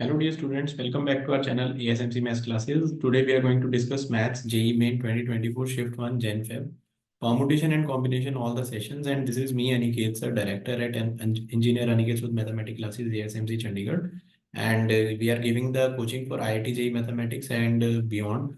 Hello dear students, welcome back to our channel ASMC Maths Classes. Today we are going to discuss Maths JEE Main 2024 Shift 1 Gen Feb. Permutation and combination all the sessions, and this is me Aniket sir, director at Engineer Aniket with Mathematics Classes ASMC Chandigarh, and we are giving the coaching for IIT JEE Mathematics and beyond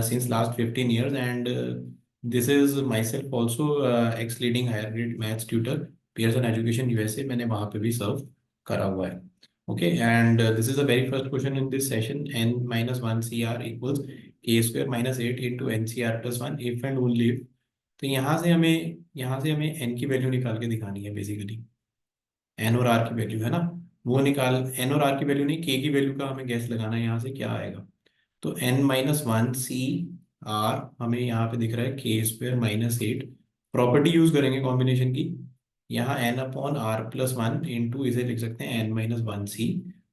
since last 15 years, and this is myself also ex-leading higher grade maths tutor Pearson Education USA. मैंने वहाँ पे भी सर्व करा हुआ है. Okay, and this is the very first question in this session. N minus 1 CR equals k square minus 8 into NCR plus 1 if and only if. तो यहाँ से हमें n की वैल्यू निकाल के दिखानी है बेसिकली. n और r की वैल्यू है ना, वो निकाल. n और r की वैल्यू नहीं, k की वैल्यू का हमें गैस लगाना है यहाँ से क्या आएगा. तो n minus one C R हमें यहाँ पे दिख रहा है K square minus eight. Property use करेंगे कॉम्बिनेशन की. यहाँ n upon R plus one into इसे लिख सकते हैं n minus one C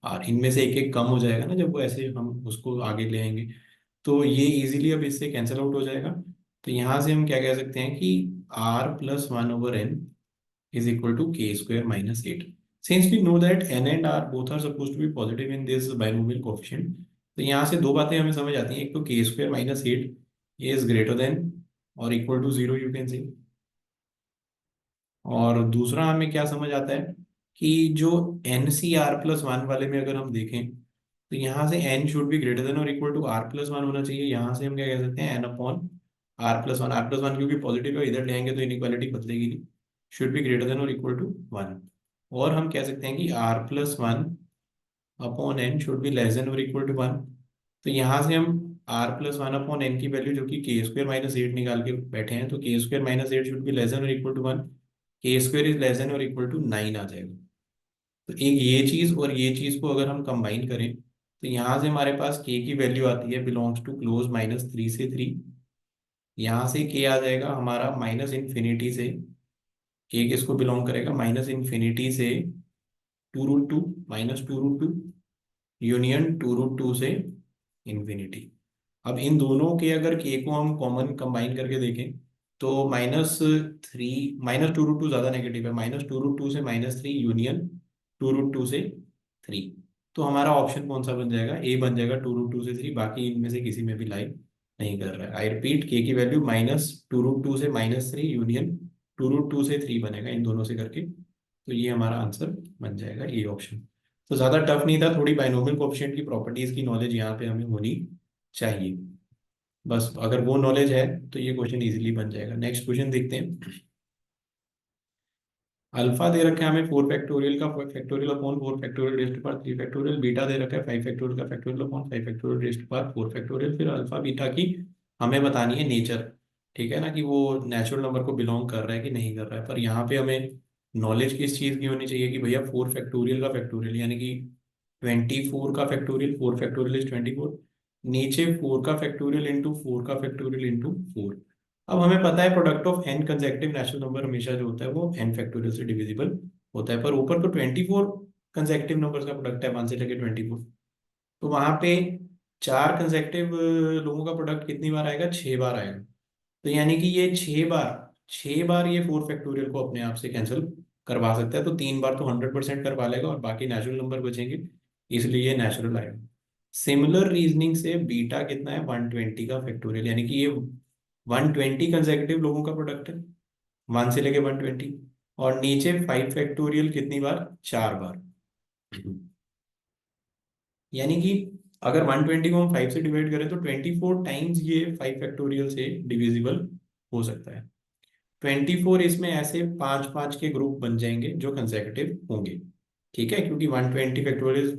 R. इनमें से एक एक कम हो जाएगा ना जब वो ऐसे हम उसको आगे ले आएंगे, तो ये इजीली अब इससे कैंसिल आउट हो जाएगा. तो यहाँ से हम क्या कह सकते हैं कि r plus one over n is equal to k square minus 8. Since we know that n and r both are supposed to be positive in this binomial coefficient, तो यहाँ से दो बातें हमें समझ आती हैं. एक तो k square minus 8 is greater than or equal to 0 you can say. और दूसरा हमें क्या समझ आता है कि जो N C R plus one वाले में अगर हम देखें तो यहाँ से n should be greater than और equal to R plus one होना चाहिए. यहाँ से हम क्या कह सकते हैं n upon R plus one क्योंकि पॉजिटिव है इधर ले आएंगे तो इनइक्वालिटी बदलेगी नहीं. शुड बी ग्रेटर देन और इक्वल टू वन. और हम कह सकते हैं कि R plus one upon N should be less than और इक्वल टू वन. तो यहाँ से हम R plus one upon N की वैल्यू जो कि के स्क्वायर माइनस एट निकाल के बैठे हैं, तो K square minus eight should be less than और equal to one. K square is less than और इक्वल टू नाइन आ जाएगा. तो एक ये चीज और ये चीज को अगर हम कंबाइन करें तो यहाँ से हमारे पास के की वैल्यू आती है belongs to close minus three से थ्री. यहाँ से के आ जाएगा हमारा माइनस इन्फिनिटी से. के किसको बिलोंग करेगा, माइनस इन्फिनिटी से two root two, minus two root two union two root two से इन्फिनिटी. अब इन दोनों के अगर के को हम कॉमन कंबाइन करके देखें तो minus three, minus two root two ज़्यादा नेगेटिव है, माइनस टू रूट टू से minus three union two root two से थ्री. तो हमारा ऑप्शन कौन सा बन जाएगा, ए बन जाएगा टू रूट टू से थ्री. बाकी इनमें से किसी में भी लाई नहीं कर रहा है. आई रिपीट, के की value minus two root two से minus three union two root two से थ्री बनेगा इन दोनों से करके. तो ये हमारा आंसर बन जाएगा ए ऑप्शन. तो ज़्यादा टफ नहीं था, थोड़ी बाइनोमियल कोएफिशिएंट की प्रॉपर्टीज की नॉलेज यहाँ पे हमें होनी चाहिए. बस अगर वो नॉलेज है तो ये क्वेश्चन इजीली बन जाएगा. नेक्स्ट क्वेश्चन देखते हैं. अल्फा दे रखा है हमें फोर फैक्टोरियल का factorial upon four factorial rest पर थ्री फैक्टोरियल. बीटा दे रखा है फाइव फैक्टोरियल का factorial upon five factorial rest पर फोर फैक्टोरियल. फिर अल्फा बीटा की हमें बतानी है नेचर. ठीक है ना, कि वो नेचुरल नंबर को बिलोंग कर रहा है कि नहीं कर रहा है. पर यहाँ पे हमें नॉलेज किस चीज़ की होनी चाहिए कि भैया फोर फैक्टोरियल का फैक्टोरियल यानी कि 24 का फैक्टोरियल, फोर फैक्टोरियल इज 24. नीचे फोर का फैक्टोरियल इंटू फोर का फैक्टोरियल इंटू फोर. अब हमें पता है product of N consecutive natural number हमेशा जो होता है वो एन फैक्टोरियल से डिविजिबल होता है. पर ऊपर तो 24 कंसेक्टिव नंबर्स का प्रोडक्ट है, वन से लेकर 24. तो वहां पे चार कंसेक्टिव लोगों का प्रोडक्ट कितनी बार आएगा, छह बार आएगा. तो यानी कि ये छह बार ये फोर फैक्टोरियल को अपने आप से कैंसिल करवा सकता है. तो तीन बार तो 100% करवा लेगा और बाकी नेचुरल नंबर बचेंगे, इसलिए ये नेचुरल आएगा. सिमिलर रीजनिंग से बीटा कितना है, 120 का फैक्टोरियल यानी कि ये 120 कंसेक्यूटिव लोगों का प्रोडक्ट है, वन से लेके 120. और नीचे फाइव फैक्टोरियल कितनी बार, चार बार. यानी कि अगर 120 को हम फाइव से डिवाइड करें तो 24 टाइम्स ये फाइव फैक्टोरियल से डिविजिबल हो सकता है. 24 इसमें ऐसे पांच पांच के ग्रुप बन जाएंगे जो कंसेक्यूटिव होंगे. ठीक है, क्योंकि 120 फैक्टोरियल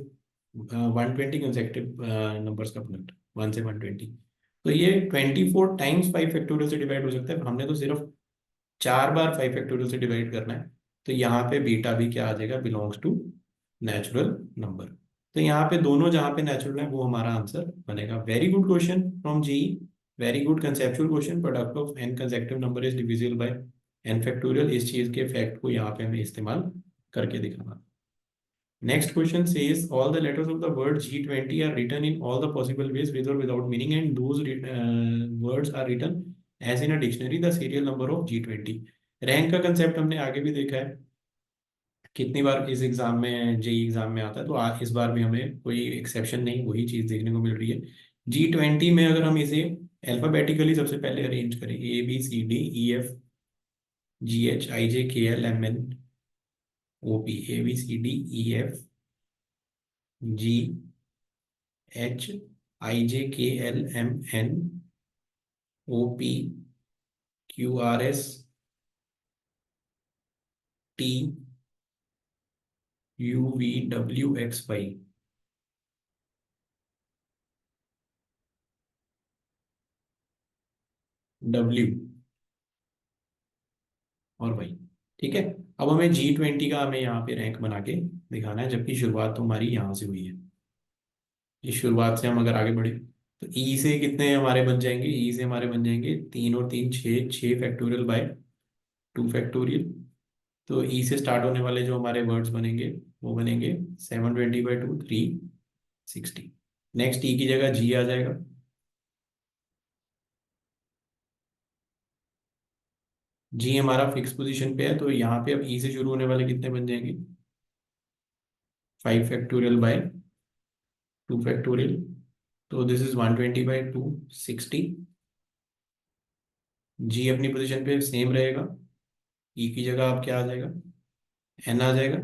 120 कंसेक्यूटिव नंबर्स का प्रोडक्ट वन से 120. तो ये 24 टाइम्स फाइव फैक्टोरियल से डिवाइड हो सकता है. हमने तो सिर्फ चार बार फाइव फैक्टोरियल से डिवाइड करना है. तो यहाँ पे बीटा भी क्या आ जाएगा, बिलोंग्स टू नेचुरल नंबर. तो यहाँ पे दोनों जहाँ पे नेचुरल है वो हमारा आंसर बनेगा. Very good question from JEE, very good conceptual question. Product of N consecutive number is divisible by N factorial. इस चीज के फैक्ट को यहाँ पे हमें इस्तेमाल करके दिखाना. Next question says all the letters of the word G20 are written in all the possible ways with or without meaning, and those words are written as in a dictionary. The serial number of G20. Rank का concept हमने आगे भी देखा है कितनी बार इस exam में, JEE exam में आता है, तो इस बार भी हमें कोई एक्सेप्शन नहीं, वही चीज़ देखने को मिल रही है। G20 में अगर हम इसे अल्फाबेटिकली सबसे पहले अरेंज करें, ABCDEF, GHIJKLMNOPQRST, UVWXY, W और वाई। ठीक है। अब हमें G20 का हमें यहाँ पे रैंक बना के दिखाना है, जबकि शुरुआत तो हमारी यहाँ से हुई है। इस शुरुआत से हम अगर आगे बढ़े तो ई से कितने हमारे बन जाएंगे, ई से हमारे बन जाएंगे 3 और 3 6, 6 फैक्टोरियल बाय 2 फैक्टोरियल। तो ई से स्टार्ट होने वाले जो हमारे वर्ड्स बनेंगे वो बनेंगे 720/2, 360। नेक्स्ट ई की जगह जी आ जाएगा। जी हमारा फिक्स पोजीशन पे है, तो यहाँ पे अब ई से शुरू होने वाले कितने बन जाएंगे, 5 फैक्टोरियल बाय 2 फैक्टोरियल। तो दिस इज 120/2, 60। जी अपनी पोजीशन पे सेम रहेगा। ई की जगह अब क्या आ जाएगा, एन आ जाएगा।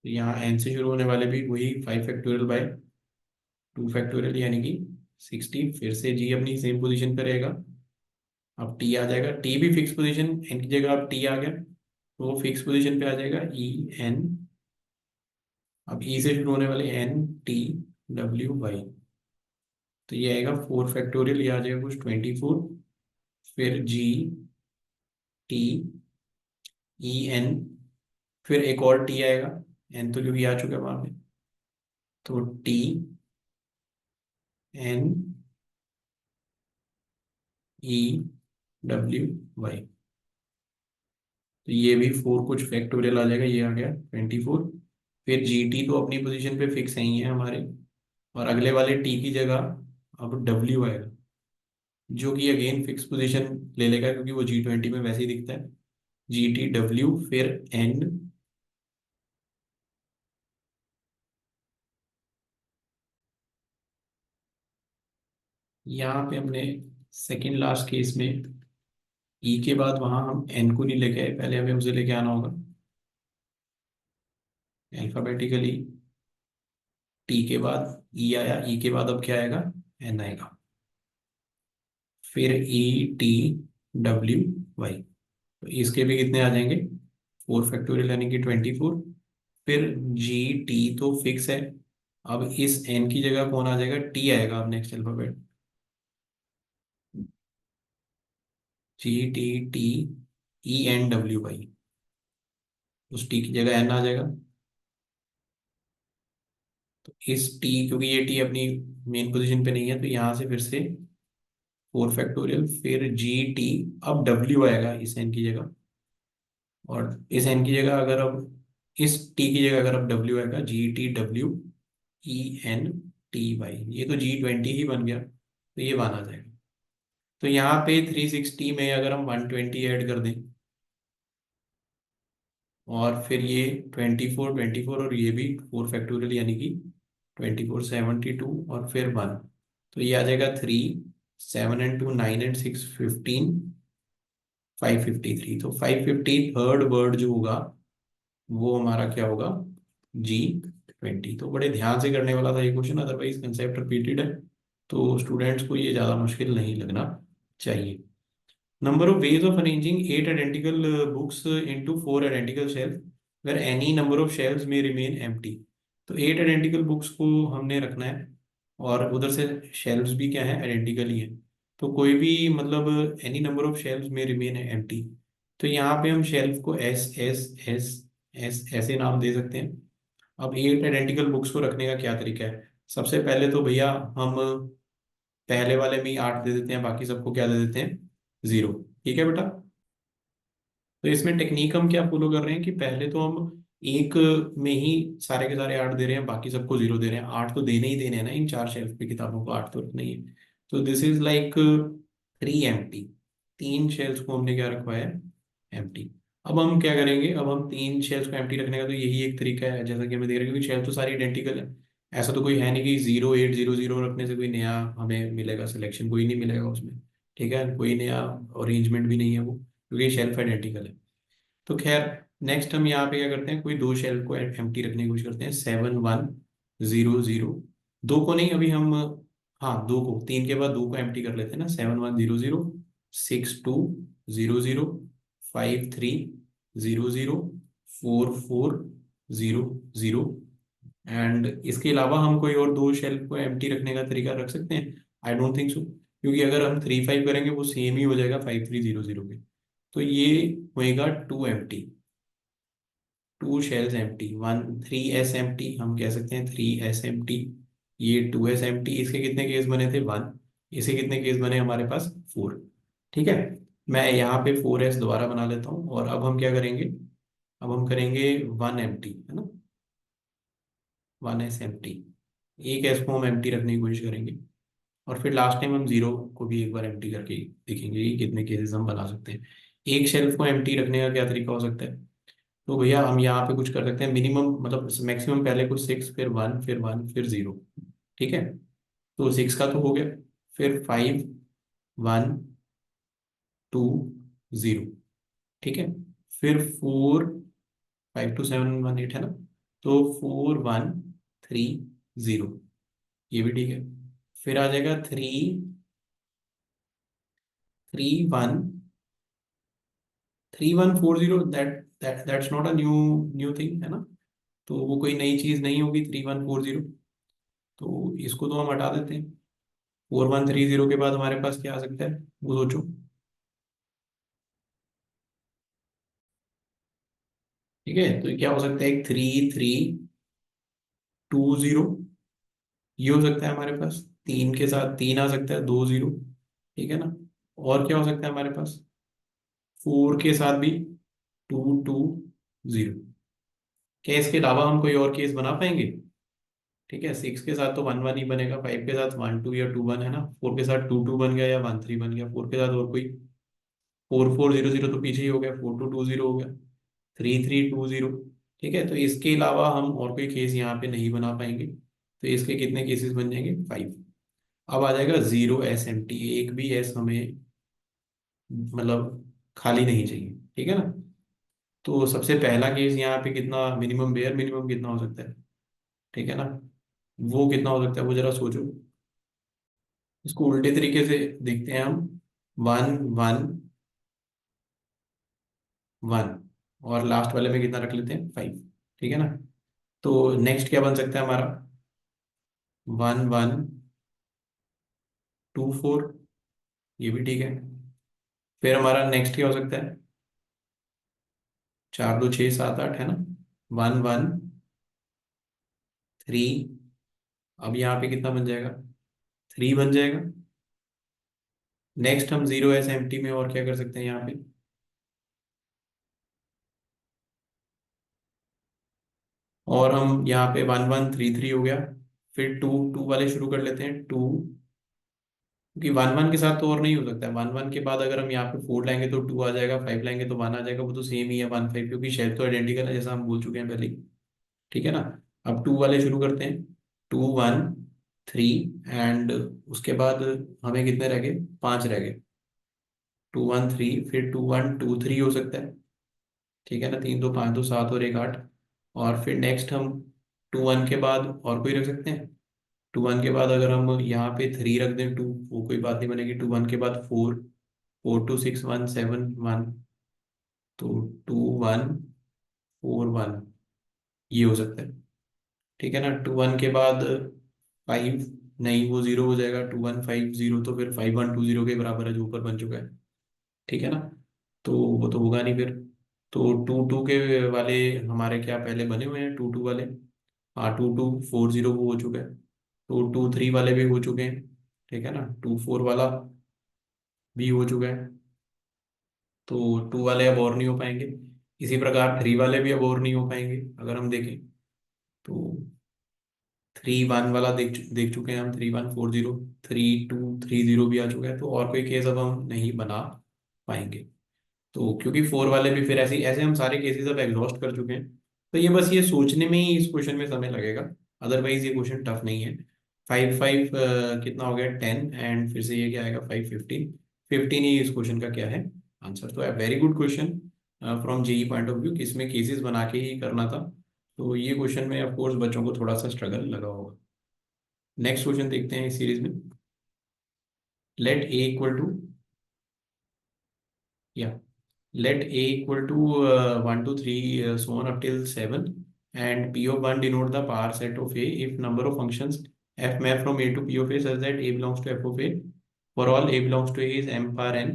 तो यहाँ एन से शुरू होने वाले भी वही 5 फैक्टोरियल बाय 2 फैक्टोरियल, यानी कि 60। फिर से जी अपनी सेम पोजीशन पे रहेगा। अब टी आ जाएगा, टी भी फिक्स पोजीशन, एन की जगह अब टी आ गया, तो वो फिक्स पोजीशन पे आ जाएगा, ई एन। अब ई से शुरू होने वाले एन टी डब्ल्यू वाई, तो ये आएगा 4 फैक्टोरियल, ये आ जाएगा कुछ 24। फिर जी टी ई एन, फिर एक और टी आएगा, एन तो क्योंकि आ चुका है वहां पे, तो T N E W Y, तो ये भी 4 कुछ फैक्टोरियल आ जाएगा, ये आ गया 24। फिर जी टी तो अपनी पोजीशन पे फिक्स नहीं है हमारे, और अगले वाले टी की जगह अब डब्ल्यू आएगा, जो कि अगेन फिक्स पोजीशन ले लेगा क्योंकि वो G20 में वैसे ही दिखता है। जी टी डब्ल्यू, फिर एन, यहाँ पे हमने सेकंड लास्ट केस में ई के बाद वहां हम एन को नहीं लेके आए, पहले हमें उसे लेके आना होगा अल्फाबेटिकली। टी के बाद ई आया, ई के बाद अब क्या आएगा, एन आएगा। फिर ई टी डब्ल्यू वाई, तो इसके भी कितने आ जाएंगे, 4 फैक्टोरियल यानी कि 24। फिर जी टी तो फिक्स है, अब इस एन की जगह कौन आ जाएगा, टी आएगा अब next alphabet, G T T E N W Y, उस टी की जगह एन आ जाएगा। तो इस टी, क्योंकि ये टी अपनी मेन पोजीशन पे नहीं है, तो यहाँ से फिर से 4 फैक्टोरियल, फिर जी टी, अब डब्ल्यू आएगा इस एन की जगह, और इस एन की जगह अगर अब इस टी की जगह अगर अब डब्ल्यू आएगा, G T W E N T Y, ये तो G20 ही बन गया, तो ये वन आ जाएगा। तो यहाँ पे 360 में अगर हम 120 ऐड कर दें, और फिर ये 24 और ये भी 4 फैक्टोरियल यानी कि 24 72 और फिर 1, तो ये आ जाएगा 3, 7 and 2 9 and 6 15, 553। तो 553 वर्ड जो होगा वो हमारा क्या होगा, G20। तो बड़े ध्यान से करने वाला था ये क्वेश्चन, अदरवाइज कंसेप्ट रिपीटेड है, तो स्टूडेंट्स को ये ज़्यादा मुश्किल नहीं लगना चाहिए। Number of ways of arranging 8 identical books into 4 identical shelves where any number of shelves may remain empty। तो 8 आइडेंटिकल बुक्स को हमने रखना है, और उधर से शेल्व्स भी क्या है, आइडेंटिकल ही है। तो कोई भी मतलब एनी नंबर ऑफ शेल्व्स में रिमेन है एम्प्टी, तो यहाँ पे हम शेल्फ को एस एस एस एस ऐसे नाम दे सकते हैं। अब 8 आइडेंटिकल बुक्स को रखने का क्या तरीका है, सबसे पहले तो भैया हम पहले वाले में ही 8 दे देते हैं, बाकी सबको क्या दे देते हैं, 0। ठीक है बेटा। तो इसमें टेक्निक हम क्या फॉलो कर रहे हैं कि पहले तो हम एक में ही सारे के सारे 8 दे रहे हैं, बाकी सबको 0 दे रहे हैं। 8 तो देने ही देने हैं ना, इन 4 शेल्फ पे किताबों को 8 तो रखना ही है। तो दिस इज लाइक 3 एम्प्टी। तीन शेल्स को हमने क्या रखवाया, एम्प्टी। अब हम क्या करेंगे, अब हम तीन शेल्स को एम्प्टी रखने का तो यही एक तरीका है, जैसा कि हमें देख रहे हैं, क्योंकि शेल्स तो सारी आइडेंटिकल है। ऐसा तो कोई है नहीं कि 0800 रखने से कोई नया हमें मिलेगा सिलेक्शन, कोई नहीं मिलेगा उसमें। ठीक है, कोई नया अरेंजमेंट भी नहीं है वो, क्योंकि शेल्फ आइडेंटिकल है। तो खैर, नेक्स्ट हम यहाँ पे क्या करते हैं, कोई दो शेल्फ को एम्प्टी रखने की कोशिश करते हैं। 7100, दो को नहीं अभी हम, हाँ दो को, तीन के बाद दो को एम्प्टी कर लेते हैं ना। 7100, 6200, 5300, 4400। एंड इसके अलावा हम कोई और दो शेल्फ को एम्प्टी रखने का तरीका रख सकते हैं? आई डोंट थिंक सो, क्योंकि अगर हम 35 करेंगे वो सेम ही हो जाएगा 5300 के। तो ये होएगा two empty, two shells empty, one 3s empty, हम कह सकते हैं 3s एम्प्टी। ये 2s एम्प्टी, इसके कितने केस बने थे, वन। इसके कितने केस बने हमारे पास, फोर। ठीक है, मैं यहाँ पे 4s दोबारा बना लेता हूँ, और अब हम क्या करेंगे, अब हम करेंगे वन एम्प्टी, है ना, 1s एम्प्टी। एक एस को हम एम्प्टी रखने की कोशिश करेंगे, और फिर लास्ट टाइम हम जीरो को भी एक बार एम्प्टी करके देखेंगे कि कितने केसेस हम बना सकते हैं। एक शेल्फ को एम्प्टी रखने का क्या तरीका हो सकता है? तो भैया हम यहाँ पे कुछ कर सकते हैं, मिनिमम मतलब मैक्सिमम पहले कुछ सिक्स, फिर वन, फिर वन, फिर जीरो। ठीक है, तो सिक्स का तो हो गया, फिर फाइव, वन, टू, जीरो। ठीक है, फिर फोर, 5 2 7 1 8 है ना, तो 4130, ये भी ठीक है। फिर आ जाएगा 3140, that's not a new new thing, है ना, तो वो कोई नई चीज नहीं होगी 3140। तो इसको तो हम हटा देते हैं। 4130 के बाद हमारे पास क्या आ सकता है, वो सोचो। ठीक है, तो क्या हो सकता है, एक 3320, ये हो सकता है हमारे पास। तीन के साथ तीन आ सकता है, दो जीरो। ठीक है ना, और क्या हो सकता है हमारे पास, फोर के साथ भी 220। क्या इसके अलावा हम कोई और केस बना पाएंगे? ठीक है, सिक्स के साथ तो वन वन ही बनेगा, फाइव के साथ वन टू या टू वन, है ना, फोर के साथ टू टू बन गया या वन थ्री बन गया, फोर के साथ और कोई, 4400 तो पीछे ही हो गया, 4220 हो गया, 3320। ठीक है, तो इसके अलावा हम और कोई केस यहाँ पे नहीं बना पाएंगे, तो इसके कितने केसेस बन जाएंगे, फाइव। अब आ जाएगा 0s एम्प्टी, एक भी एस हमें मतलब खाली नहीं चाहिए। ठीक है ना, तो सबसे पहला केस यहाँ पे कितना मिनिमम, बेयर मिनिमम कितना हो सकता है? ठीक है ना, वो कितना हो सकता है, वो जरा सोचो। इसको उल्टे तरीके से देखते हैं हम, वन वन वन, और लास्ट वाले में कितना रख लेते हैं, फाइव। ठीक है ना, तो नेक्स्ट क्या बन सकता है हमारा, वन वन टू फोर, ये भी ठीक है। फिर हमारा नेक्स्ट क्या हो सकता है, चार दो छः सात आठ, है ना, वन वन थ्री। अब यहाँ पे कितना बन जाएगा, थ्री बन जाएगा। नेक्स्ट हम 0s एम्प्टी में और क्या कर सकते हैं यहाँ पे, और हम यहाँ पे 1133 हो गया। फिर टू टू वाले शुरू कर लेते हैं, टू, क्योंकि वन वन के साथ तो और नहीं हो सकता है। वन वन के बाद अगर हम यहाँ पे फोर लाएंगे तो टू आ जाएगा, फाइव लाएंगे तो वन आ जाएगा, वो तो सेम ही है वन फाइव, क्योंकि शेल तो आइडेंटिकल है, जैसा हम बोल चुके हैं पहले ही। ठीक है ना, अब टू वाले शुरू करते हैं, टू वन थ्री, एंड उसके बाद हमें कितने रह गए, पांच रह गए, टू वन थ्री, फिर टू वन टू थ्री हो सकता है। ठीक है ना, तीन दो पाँच दो सात और एक आठ। और फिर नेक्स्ट हम टू वन के बाद और कोई रख सकते हैं। टू वन के बाद अगर हम यहाँ पे थ्री रख दें, टू, वो कोई बात नहीं बनेगी। टू वन के बाद फोर, 426171, तो 2141, ये हो सकता है। ठीक है ना, टू वन के बाद फाइव, नहीं वो जीरो हो जाएगा, 2150, तो फिर 5120 के बराबर है जो ऊपर बन चुका है। ठीक है ना, तो वो तो होगा नहीं फिर। तो टू टू के वाले हमारे क्या पहले बने हुए हैं, टू टू वाले, हाँ 2240 वो हो चुका है। तो टू थ्री वाले भी हो चुके हैं। ठीक है ना, टू फोर वाला भी हो चुका है। तो टू वाले अब और नहीं हो पाएंगे। इसी प्रकार थ्री वाले भी अब और नहीं हो पाएंगे अगर हम देखें तो। थ्री वन वाला देख देख चुके हैं हम, 3140, 3230 भी आ चुका है, तो और कोई केस अब हम नहीं बना पाएंगे। तो क्योंकि 4 वाले भी फिर ऐसे ऐसे हम सारे केसेस अब एग्जॉस्ट कर चुके हैं, तो ये बस ये सोचने में ही इस क्वेश्चन में समय लगेगा, अदरवाइज ये क्वेश्चन टफ नहीं है। 5 5 कितना हो गया 10, एंड फिर से ये क्या आएगा 5 15, 15 ही इस क्वेश्चन का क्या है आंसर। तो very good question from JEE point of view कि इसमें केसेस बना के ही करना था। तो ये क्वेश्चन में ऑफ कोर्स बच्चों को थोड़ा सा स्ट्रगल लगा होगा। नेक्स्ट क्वेश्चन देखते हैं इस सीरीज में। लेट ए इक्वल टू, या let a equal to 1 to 3 so on up till 7, and p of 1 denote the power set of a if number of functions f map from a to p of a such that a belongs to f of a for all a belongs to a is m power n,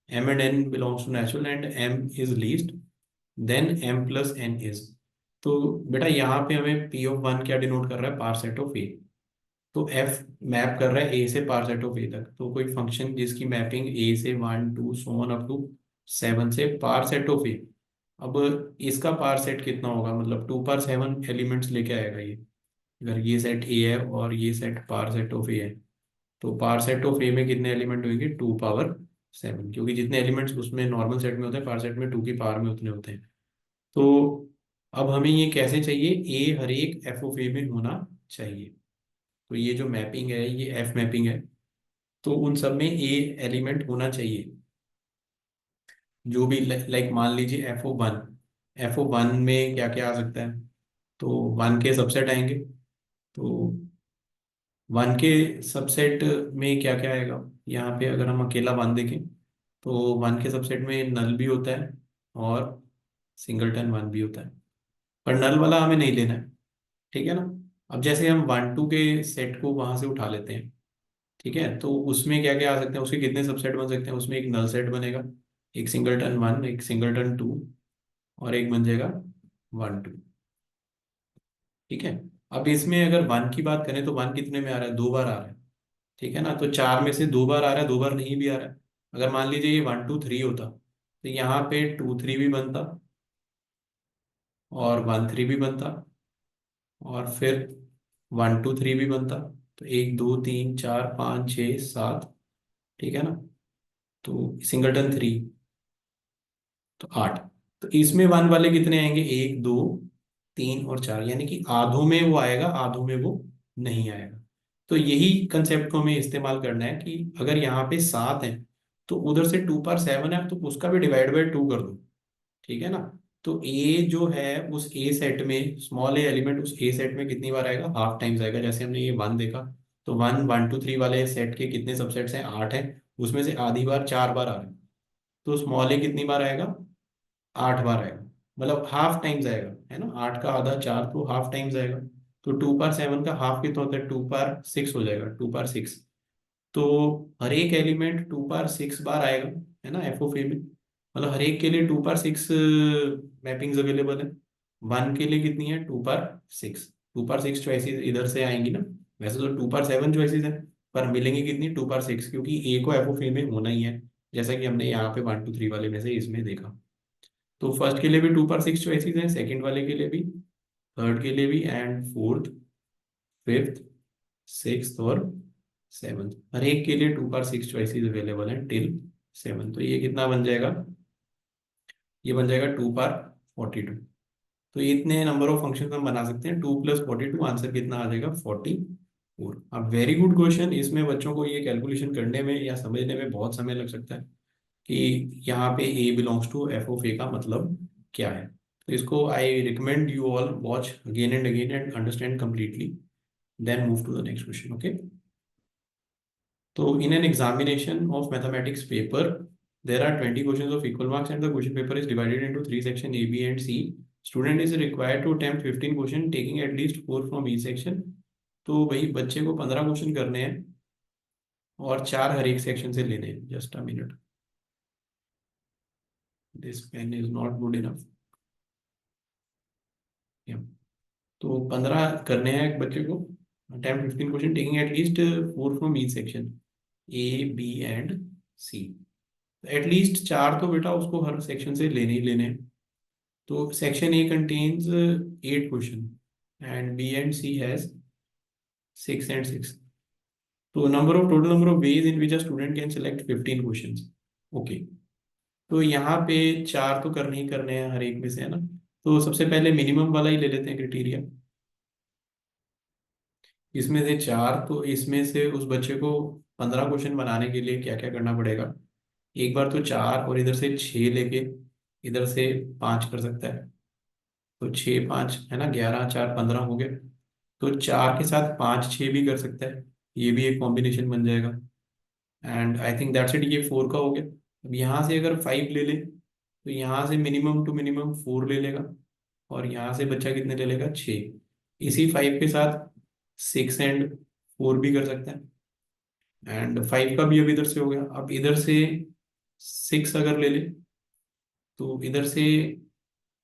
m and n belongs to natural and m is least, then m plus n is। तो बेटा यहाँ पे हमें p of 1 क्या denote कर रहा है, power set of a। तो f मैप कर रहा है a से पावर सेट ऑफ a तक, तो कोई फंक्शन जिसकी मैपिंग a से 1 2 सो ऑन अप टू 7 से पावर सेट ऑफ a। अब इसका पावर सेट कितना होगा, मतलब 2 पावर 7 एलिमेंट्स लेके आएगा ये। अगर ये सेट a है और ये set power set of a है, तो पावर सेट ऑफ a में कितने एलिमेंट होंगे 2 पावर 7, क्योंकि जितने एलिमेंट्स उसमें नॉर्मल सेट में होते हैं पावर सेट में 2 की पावर में उतने होते हैं। तो अब हमें ये कैसे चाहिए, a हर एक f ऑफ a में होना चाहिए। तो ये जो मैपिंग है ये एफ मैपिंग है, तो उन सब में ए एलिमेंट होना चाहिए। जो भी लाइक मान लीजिए एफ ओ वन में क्या क्या आ सकता है, तो वन के सबसेट आएंगे। तो वन के सबसेट में क्या क्या आएगा, यहाँ पे अगर हम अकेला वन देखें तो वन के सबसेट में नल भी होता है और सिंगलटन वन भी होता है, पर नल वाला हमें नहीं लेना है, ठीक है ना। अब जैसे हम 1 2 के सेट को वहां से उठा लेते हैं, ठीक है, तो उसमें क्या क्या आ सकते हैं, उसके कितने सबसेट बन सकते हैं, उसमें एक नल सेट बनेगा, एक सिंगलटन वन, एक सिंगलटन टू, और एक बन जाएगा 1 2, ठीक है। अब इसमें अगर वन की बात करें तो वन कितने में आ रहा है, 2 बार आ रहा है, ठीक है ना। तो 4 में से 2 बार आ रहा है, 2 बार नहीं भी आ रहा है। अगर मान लीजिए ये 1 2 3 होता तो यहाँ पे 2 3 भी बनता और 1 3 भी बनता और फिर 1 2 3 भी बनता। तो 1 2 3 4 5 6 7, ठीक है ना। तो सिंगलटन 3, तो 8। तो इसमें वन वाले कितने आएंगे, 1 2 3 और 4, यानी कि आधों में वो आएगा, आधों में वो नहीं आएगा। तो यही कंसेप्ट को हमें इस्तेमाल करना है कि अगर यहाँ पे 7 है तो उधर से 2 पर 7 है तो उसका भी डिवाइड बाई 2 कर दो, ठीक है ना। तो ए जो है उस ए सेट में, स्मॉल ए एलिमेंट उस ए सेट में कितनी बार आएगा, हाफ टाइम्स आएगा। जैसे हमने ये वन देखा, तो 1 1 2 3 वाले सेट के कितने सबसेट्स हैं, 8 है, उसमें से आधी बार 4 बार आ रहा है। तो स्मॉल ए कितनी बार आएगा, 8 बार आएगा, मतलब हाफ टाइम्स आएगा, है ना। 8 का आधा 4, तो हाफ टाइम्स आएगा। तो 2 पार 7 का हाफ कितना होता है, 2 पार 6 हो जाएगा, 2 पार 6। तो हर एक एलिमेंट 2 पार 6 बार आएगा, है ना, एफ ऑफ ए में। मतलब हर एक के लिए 2 पार 6 मैपिंग्स अवेलेबल है। वन के लिए कितनी है, 2 पार 6। 2 पार 6 चॉइसेस इधर से आएंगी ना। वैसे तो 2 पार 7 चॉइसेस है, पर मिलेंगी कितनी, 2 पार 6, क्योंकि ए को एफ ऑफ ए में होना ही है, जैसा कि हमने यहाँ पे 1 2 3 वाले में से इसमें देखा। तो फर्स्ट के लिए भी 2 पर 6 चॉइसेस हैं, सेकंड वाले के लिए भी, थर्ड के लिए भी, एंड फोर्थ, फिफ्थ, सिक्स्थ और सेवन्थ, हर एक के लिए 2 पर 6 चॉइसेस अवेलेबल हैं टिल 7। तो ये कितना बन जाएगा, ये बन जाएगा 2 पर 42। तो इतने नंबर ऑफ फंक्शन हम बना सकते हैं, 2 प्लस 42, आंसर कितना आ जाएगा 44। अब वेरी गुड क्वेश्चन, इसमें बच्चों को ये कैलकुलेशन करने में या समझने में बहुत समय लग सकता है कि यहाँ पे A belongs to F of A का मतलब क्या है। तो इसको I recommend you all watch again and again and understand completely, then move to the next question, okay. तो in an examination of mathematics paper, there are 20 questions of equal marks and the question paper is divided into three sections A, B and C. Student is required to attempt 15 question taking at least 4 from each section. तो भाई बच्चे को 15 question करने हैं और 4 हर एक section से लेने हैं। Just a minute, this pen is not good enough. तो 15 करने हैं एक बच्चे को, attempt 15 question taking at least 4 from each section A B and C. At least 4 तो बेटा उसको हर सेक्शन से लेने ही लेने हैं। तो section A contains 8 question and B and C has 6 and 6। तो number of total number of ways in which a student can select 15 questions, okay. तो यहाँ पे चार तो करने ही करने हैं हर एक में से, है ना। तो सबसे पहले मिनिमम वाला ही ले लेते हैं क्राइटेरिया। इसमें से चार, तो इसमें से उस बच्चे को 15 क्वेश्चन बनाने के लिए क्या क्या करना पड़ेगा। एक बार तो चार, और इधर से छः लेके इधर से पाँच कर सकता है। तो छः पाँच है ना, 11 4 15 हो गए। तो चार के साथ पाँच छः भी कर सकता है, ये भी एक कॉम्बिनेशन बन जाएगा। And I think that's it, ये फोर का हो गया। अब यहाँ से अगर फाइव ले ले तो यहाँ से मिनिमम टू मिनिमम फोर ले लेगा, और यहाँ से बच्चा कितने ले लेगा, छः। इसी फाइव के साथ सिक्स एंड फोर भी कर सकता है। एंड फाइव का भी अब इधर से हो गया। अब इधर से सिक्स अगर ले ले तो इधर से,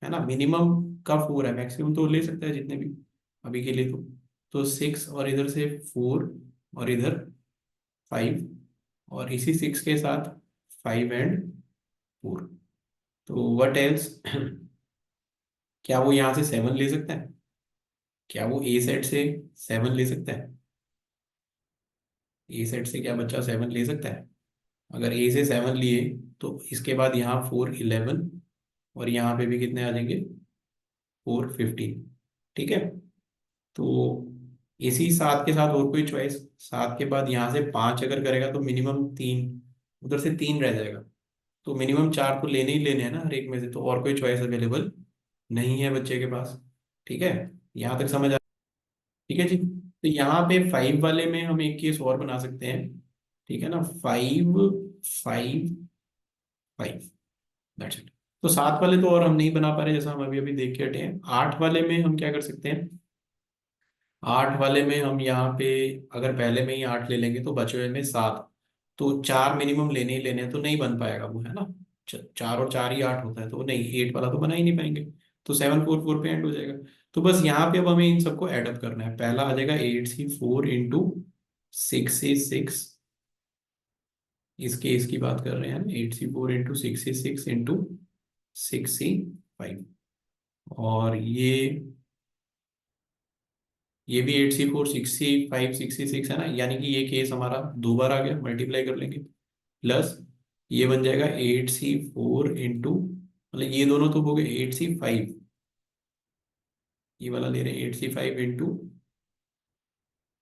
है ना, मिनिमम का फोर है, मैक्सिमम तो ले सकता है जितने भी अभी के लिए। तो सिक्स, और इधर से फोर, और इधर फाइव, और इसी सिक्स के साथ फाइव एंड फोर। तो व्हाट एल्स क्या वो यहाँ से सेवन ले सकता है? क्या वो ए सेट से सेवन ले सकता है? ए सेट से क्या बच्चा सेवन ले सकता है? अगर ए से सेवन लिए तो इसके बाद यहाँ फोर 11, और यहाँ पे भी कितने आ जाएंगे, फोर 15। ठीक है। तो इसी सात के साथ और कोई चॉइस, सात के बाद यहाँ से पाँच अगर करेगा तो मिनिमम तीन, उधर से तीन रह जाएगा। तो मिनिमम चार तो लेने ही लेने हैं ना हर एक में से, तो और कोई चॉइस अवेलेबल नहीं है बच्चे के पास। ठीक है, यहाँ तक समझ आ। ठीक है जी। तो यहाँ पे फाइव वाले में हम एक केस और बना सकते हैं। ठीक है ना, five five five, that's it. तो सात वाले तो और हम नहीं बना पा रहे, जैसा हम अभी अभी देख के हटे हैं। आठ वाले में हम क्या कर सकते हैं, आठ वाले में हम यहाँ पे अगर पहले में ही आठ ले लेंगे तो बचे हुए में सात। तो चार मिनिमम लेने ही लेने हैं, तो नहीं बन पाएगा वो, है ना। चार और चार ही आठ होता है, तो नहीं, एट वाला तो बना ही नहीं पाएंगे। तो सेवन फोर फोर पे एंड हो जाएगा। तो बस यहाँ पे अब हमें इन सबको एडअप करना है। पहला आ जाएगा 8C4 इंटू 6C6। इस केस की बात कर रहे हैं, 8C4 into 6C6 into 6C5। और ये भी 8C4 6C5 6C6 है ना, यानी कि ये केस हमारा दो बार आ गया, मल्टीप्लाई कर लेंगे। प्लस ये बन जाएगा 8C4 इंटू, मतलब ये दोनों तो हो गए 8C5, ये वाला ले रहे हैं 8C5 इंटू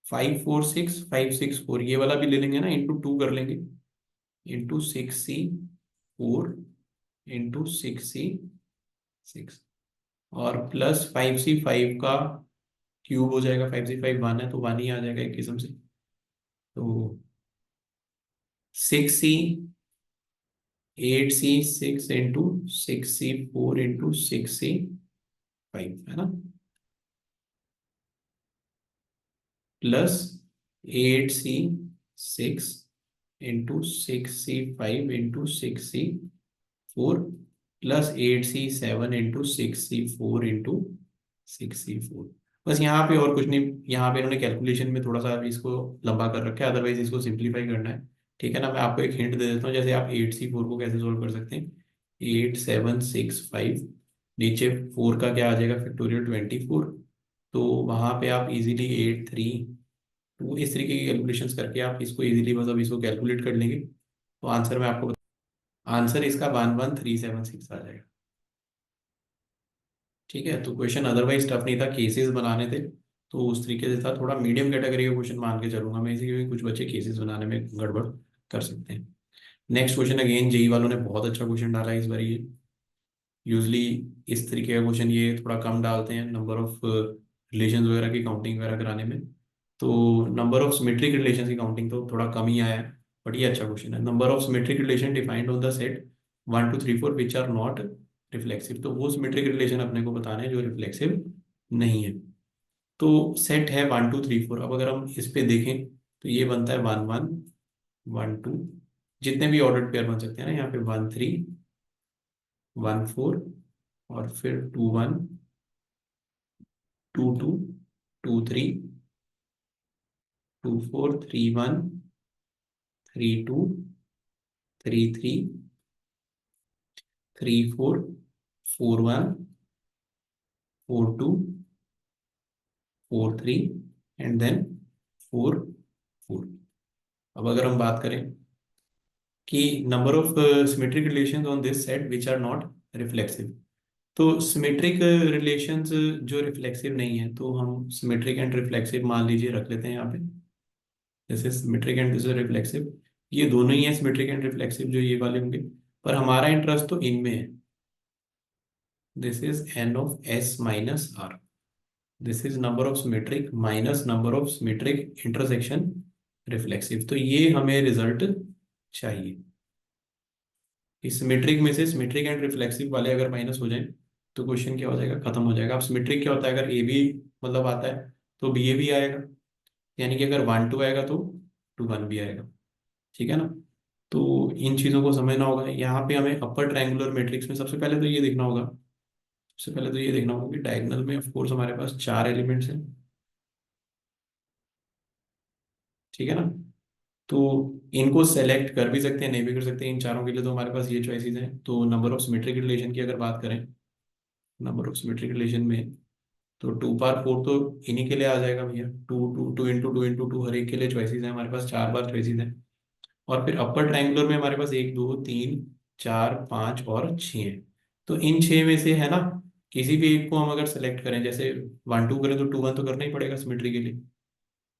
5 4 6 5 6 4, ये वाला भी ले लेंगे ना, इंटू टू कर लेंगे, इंटू 6C4 इंटू 6C6, और प्लस 5C5 का क्यूब हो जाएगा। 5C5 वन है, तो वन ही आ जाएगा एक किस्म से। तो 6C 8C6 into 6C4 into 6C5, है ना, plus 8C6 into 6C5 into 6C4, plus 8C7 into 6C4 into 6C4। बस यहाँ पे और कुछ नहीं, यहाँ पे इन्होंने कैलकुलेशन में थोड़ा सा अभी इसको लंबा कर रखा है, अदरवाइज इसको सिंप्लीफाई करना है। ठीक है ना, मैं आपको एक हिंट दे देता हूँ, जैसे आप 8C4 को कैसे सोल्व कर सकते हैं। 8 7 6 5, नीचे फोर का क्या आ जाएगा, फैक्टोरियल 24। तो वहां पे आप इजीली 8 3 2, इस तरीके की कैलकुलेशंस करके आप इसको इजीली, मतलब इसको कैलकुलेट कर लेंगे, तो आंसर मैं आपको आंसर इसका 11376 आ जाएगा। ठीक है, तो क्वेश्चन अदरवाइज टफ नहीं था, केसेस बनाने थे, तो उस तरीके से था, थोड़ा मीडियम कैटेगरी का क्वेश्चन मान के चलूंगा मैं इसी, क्योंकि कुछ बच्चे केसेस बनाने में गड़बड़ कर सकते हैं। नेक्स्ट क्वेश्चन, अगेन जेई वालों ने बहुत अच्छा क्वेश्चन डाला है इस बार ये। यूजली इस तरीके का क्वेश्चन ये थोड़ा कम डालते हैं, नंबर ऑफ रिलेशन वगैरह की काउंटिंग वगैरह कराने में। तो नंबर ऑफ सिमेट्रिक रिलेशन की काउंटिंग तो थोड़ा कम ही आया है, बट ये अच्छा क्वेश्चन है। Number of symmetric relation defined on the set 1 2 3 4 which are not reflexive, तो वो सिमेट्रिक रिलेशन अपने को बताने हैं जो रिफ्लेक्सिव नहीं है। तो सेट है 1 2 3 4। अब अगर हम इस पे देखें तो ये बनता है 1 1 1 2, जितने भी ऑर्डर पेयर बन सकते हैं ना, यहाँ पे 1 3 1 4, और फिर 2 1 2 2 3 2 4 3 1 4 2 4 3 एंड देन 4 4। अब अगर हम बात करें कि number of symmetric relations on this set which are not reflexive. तो सिमेट्रिक रिलेशंस जो रिफ्लेक्सिव नहीं है, तो हम सिमेट्रिक एंड रिफ्लेक्सिव मान लीजिए रख लेते हैं यहाँ पे। This is symmetric and this is reflexive. ये दोनों ही है सिमेट्रिक एंड रिफ्लेक्सिव जो ये वाले होंगे, पर हमारा इंटरेस्ट तो इनमें है। This is N of S minus R. This is number of symmetric minus number of symmetric intersection reflexive. तो ये हमें रिजल्ट चाहिए कि सिमेट्रिक में से सिमेट्रिक एंड रिफ्लेक्सिव वाले अगर माइनस हो जाए तो क्वेश्चन क्या हो जाएगा, खत्म हो जाएगा। अब सिमेट्रिक क्या होता है, अगर ए बी मतलब आता है तो बी ए भी आएगा, यानी कि अगर 1 2 आएगा तो 2 1 भी आएगा। ठीक है ना। तो इन चीज़ों को समझना होगा। यहाँ पे हमें अपर ट्रायंगुलर मैट्रिक्स में सबसे पहले तो ये देखना होगा, सबसे पहले तो ये देखना होगा कि डायगोनल में ऑफ कोर्स हमारे पास 4 एलिमेंट्स हैं। ठीक है ना। तो इनको सेलेक्ट कर भी सकते हैं, नहीं भी कर सकते हैं। इन चारों के लिए तो हमारे पास ये चॉइसेस हैं। तो नंबर ऑफ सिमेट्रिक रिलेशन की अगर बात करें, नंबर ऑफ सिमेट्रिक रिलेशन में तो 2 बार 4 तो इन्हीं के लिए आ जाएगा भैया। Two two two into two into two, हर एक के लिए चॉइसेस हैं हमारे पास, 4 बार चॉइसेस हैं। और फिर अपर ट्रायंगुलर में हमारे पास 1 2 3 4 5 और 6 है। तो इन 6 में से है ना, किसी भी एक को हम अगर सेलेक्ट करें, जैसे 1 2 करें तो 2 1 तो करना ही पड़ेगा सिमेट्री के लिए।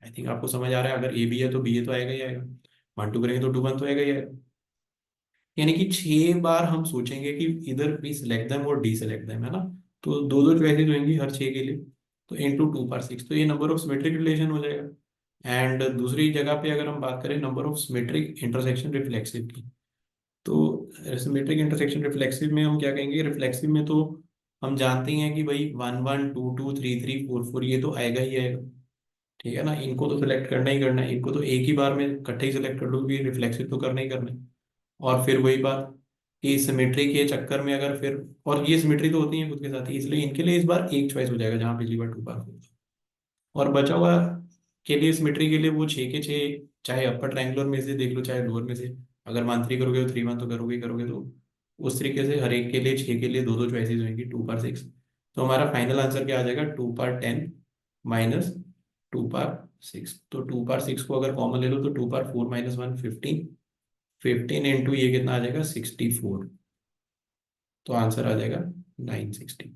आई थिंक आपको समझ आ रहा है, अगर ए बी है तो बी ए तो आएगा ही आएगा, 1 2 करेंगे तो 2 1 तो आएगा ही आएगा। यानी कि 6 बार हम सोचेंगे कि इधर भी सिलेक्ट देम और डी सिलेक्ट देम, है ना। तो दो दो चॉइसेस होंगी हर 6 के लिए। तो इंटू 2 बार 6, तो ये नंबर ऑफ सिमेट्रिक रिलेशन हो जाएगा। एंड दूसरी जगह पे अगर हम बात करें number of symmetric intersection reflexive की, तो सिमेट्रिक इंटरसेक्शन रिफ्लेक्सिव में हम क्या कहेंगे, रिफ्लेक्सिव में तो हम जानते ही हैं कि भाई 1 1 2 2 3 3 4 4 ये तो आएगा ही आएगा। ठीक है ना। इनको तो सिलेक्ट करना ही करना है, इनको तो एक ही बार में इकट्ठे ही सिलेक्ट कर लो, क्योंकि रिफ्लेक्सिव तो करना ही करना है। और फिर वही बात कि सिमेट्री के चक्कर में अगर फिर, और ये सिमेट्री तो होती है खुद के साथ ही, इसलिए इनके लिए इस बार एक चॉइस हो जाएगा जहां पिछली बार 2 बार था। और बचा हुआ के लिए सिमेट्री के लिए वो 6 के 6, चाहे अपर ट्रायंगुलर में से देख लो चाहे लोअर में से। अगर 1 3 करोगे तो 3 1 तो करोगे ही करोगे। तो उस तरीके से हर एक के लिए 6 के लिए दो दो चॉइसेस होंगी 2 बार 6। तो हमारा फाइनल आंसर क्या आ जाएगा, 2 बार 10 माइनस 2 बार 6। तो 2 बार 6 को अगर कॉमन ले लो तो 2 बार 4 माइनस 1 15, 15 इंटू ये कितना आ जाएगा 64। तो आंसर आ जाएगा 960।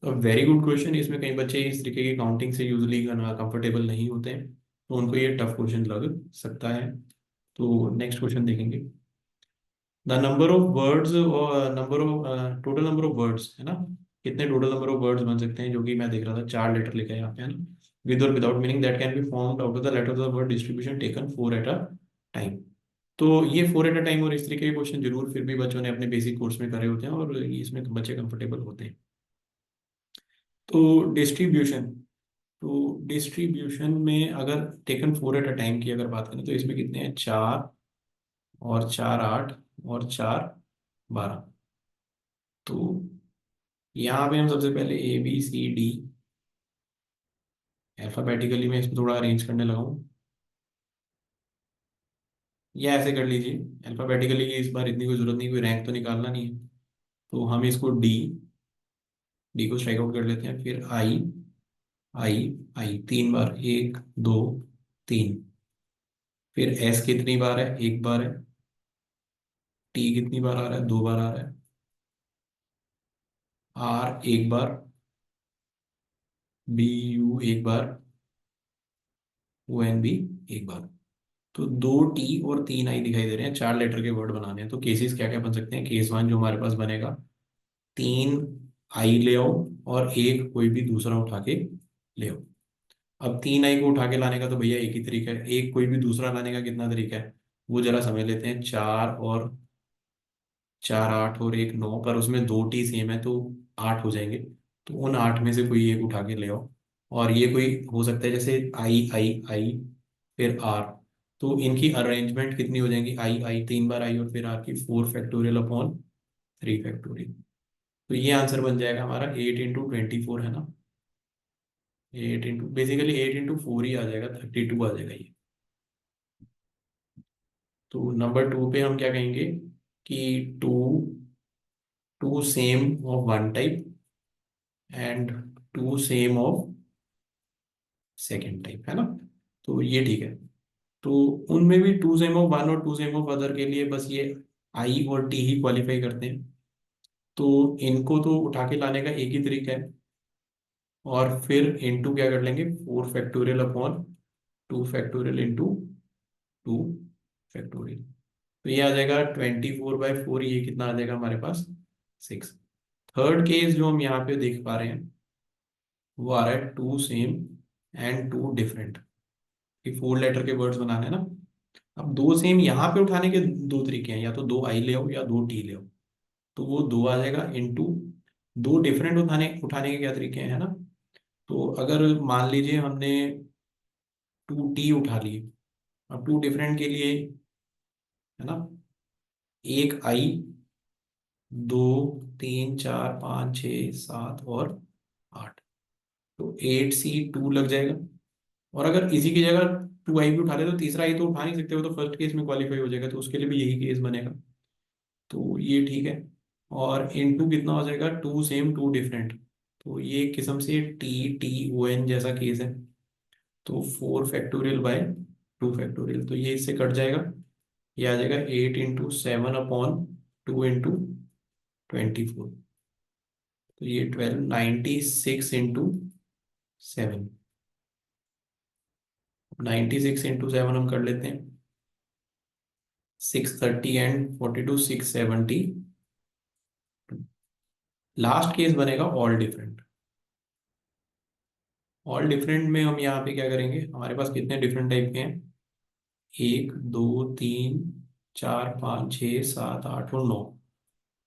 तो वेरी गुड क्वेश्चन। इसमें कई बच्चे इस तरीके की काउंटिंग से यूजली कंफर्टेबल नहीं होते हैं, तो उनको ये टफ क्वेश्चन लग सकता है। तो नेक्स्ट क्वेश्चन देखेंगे। द नंबर ऑफ वर्ड्स और number of total number of words, है ना, कितने टोटल नंबर ऑफ वर्ड्स बन सकते हैं, जो कि मैं देख रहा था 4 लेटर लिखा है यहाँ पे, है ना, विद और without meaning that can be formed out of the letter of the word distribution taken 4 at a time. तो ये 4 एट अ टाइम और इस तरीके के क्वेश्चन जरूर फिर भी बच्चों ने अपने बेसिक कोर्स में करे होते हैं, और इसमें बच्चे कंफर्टेबल होते हैं। तो डिस्ट्रीब्यूशन, तो डिस्ट्रीब्यूशन में अगर टेकन 4 एट अ टाइम की अगर बात करें तो इसमें कितने हैं, 4 और 4 8 और 4 12। तो यहाँ पे हम सबसे पहले A B C D alphabetically मैं इसको थोड़ा अरेंज करने लगा हूँ, या ऐसे कर लीजिए अल्फाबेटिकली, इस बार इतनी कोई जरूरत नहीं, कोई रैंक तो निकालना नहीं है। तो हम इसको डी, डी को स्ट्राइक आउट कर लेते हैं। फिर आई, आई, आई 3 बार, 1 2 3। फिर एस कितनी बार है, 1 बार है। टी कितनी बार आ रहा है, 2 बार आ रहा है। आर 1 बार, बी यू 1 बार, ओ एन बी 1 बार। तो 2 टी और 3 आई दिखाई दे रहे हैं, 4 लेटर के वर्ड बनाने हैं। तो केसेस क्या क्या बन सकते हैं, केस वन जो हमारे पास बनेगा, 3 आई ले आओ और एक कोई भी दूसरा उठा के ले आओ। अब 3 आई को उठा के लाने का तो भैया एक ही तरीका है, एक कोई भी दूसरा लाने का कितना तरीका है वो जरा समझ लेते हैं। 4 और 4 8 और 1 9, पर उसमें 2 टी सेम है तो 8 हो जाएंगे। तो उन 8 में से कोई एक उठा के ले आओ। और ये कोई हो सकता है जैसे आई आई आई फिर आर, तो इनकी अरेंजमेंट कितनी हो जाएंगी, आई आई 3 बार आई और फिर आर की 4 फैक्टोरियल अपॉन 3 फैक्टोरियल। तो ये आंसर बन जाएगा हमारा 8 इंटू 24, है ना। 8 इंटू बेसिकली 8 इंटू 4 ही आ जाएगा, 32 आ जाएगा ये। तो नंबर 2 पे हम क्या कहेंगे कि two, two same of one type and two same of second type, है ना। तो ये ठीक है। तो उनमें भी टू सेम ऑफ वन और टू सेम ऑफ अदर के लिए बस ये आई और टी ही क्वालिफाई करते हैं। तो इनको तो उठा के लाने का एक ही तरीका है, और फिर इनटू क्या कर लेंगे, 4 factorial upon 2 factorial into 2 factorial. तो ये आ जाएगा 24/4, ये कितना आ जाएगा हमारे पास, 6। थर्ड केस जो हम यहाँ पे देख पा रहे हैं वो आ रहा है two same and two different, कि 4 लेटर के वर्ड्स बनाने हैं ना। अब दो सेम यहाँ पे उठाने के दो तरीके हैं, या तो दो आई ले आओ या दो टी ले आओ। तो वो दो आ जाएगा इनटू दो डिफरेंट उठाने उठाने के क्या तरीके हैं, है ना। तो अगर मान लीजिए हमने 2 टी उठा लिए, अब टू डिफरेंट के लिए, है ना, एक आई, 2 3 4 5 6 7 और 8, तो 8C2 लग जाएगा। और अगर इसी की जगह 2 आई भी उठा ले तो तीसरा आई तो उठा नहीं सकते, वो तो फर्स्ट केस में क्वालिफाई हो जाएगा, तो उसके लिए भी यही केस बनेगा। तो ये ठीक है। और इनटू कितना हो जाएगा, टू सेम टू डिफरेंट, तो ये एक किस्म से TTON जैसा केस है। तो 4 फैक्टोरियल बाय 2 फैक्टोरियल, तो ये इससे कट जाएगा। ये आ जाएगा 8 into 7/2 into 24। तो ये 12, 96 into 7, 96 into 7 हम कर लेते हैं, 630 एंड 42, 670। लास्ट केस बनेगा ऑल डिफरेंट। ऑल डिफरेंट में हम यहाँ पे क्या करेंगे, हमारे पास कितने डिफरेंट टाइप के हैं, 1 2 3 4 5 6 7 8 और 9।